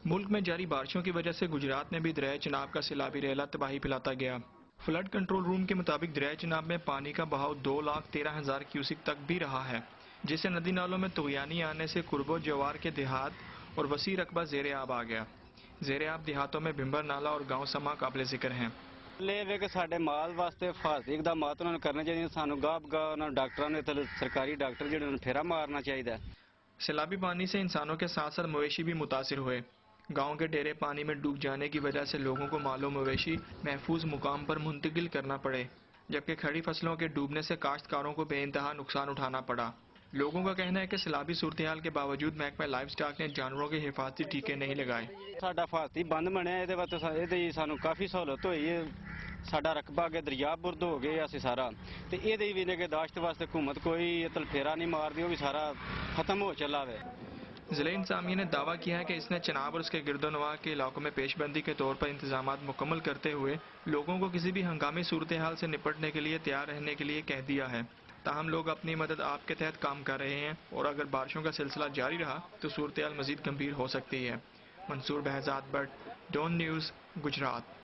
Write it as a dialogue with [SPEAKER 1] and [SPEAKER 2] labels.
[SPEAKER 1] ملک میں جاری بارشوں کی وجہ سے گجرات میں بھی دریائے چناب کا سیلابی ریلا تباہی پھیلاتا گیا۔ فلڈ کنٹرول روم کے مطابق دریائے چناب میں پانی کا بہاؤ 2,13,000 کیوسک تک بھی رہا ہے، جس سے ندی نالوں میں طغیانی آنے سے قرب و جوار کے دیہات اور وسیع رقبہ زیر آب آ گیا۔ زیر آب دیہاتوں میں بھمبر نالہ اور گاؤں سما قابل ذکر ہیں۔
[SPEAKER 2] کہ سارے مال واسطے حفاظتی اقدامات انہوں نے کرنے چاہیے، سانو گاہ بگاہ ڈاکٹروں نے سرکاری ڈاکٹر جہاں پھیرا مارنا چاہیے۔
[SPEAKER 1] سیلابی پانی سے انسانوں کے ساتھ ساتھ مویشی بھی متاثر ہوئے۔ گاؤں کے ڈیرے پانی میں ڈوب جانے کی وجہ سے لوگوں کو مال و مویشی محفوظ مقام پر منتقل کرنا پڑے، جبکہ کھڑی فصلوں کے ڈوبنے سے کاشتکاروں کو بے انتہا نقصان اٹھانا پڑا۔ لوگوں کا کہنا ہے کہ سیلابی صورتحال کے باوجود محکمہ لائف سٹاک نے جانوروں کے حفاظتی ٹیکے نہیں لگائے۔
[SPEAKER 2] ساڈا حفاظتی بند بنیا، یہ سانو کافی سہولت ہوئی ہے۔ ساڈا رقبہ اگے دریا برد ہو گئے اسی سارا، تو یہ بھی نگہداشت واسطے حکومت کوئی تلفیرا نہیں مار دی، وہ بھی سارا ختم ہو چلا ہے۔
[SPEAKER 1] ضلع انتظامیہ نے دعویٰ کیا ہے کہ اس نے چناب اور اس کے گرد و نواح کے علاقوں میں پیش بندی کے طور پر انتظامات مکمل کرتے ہوئے لوگوں کو کسی بھی ہنگامی صورتحال سے نپٹنے کے لیے تیار رہنے کے لیے کہہ دیا ہے۔ تاہم لوگ اپنی مدد آپ کے تحت کام کر رہے ہیں اور اگر بارشوں کا سلسلہ جاری رہا تو صورتحال مزید گمبھیر ہو سکتی ہے۔ Mansoor Behzad Butt, Dawn news, Gujarat.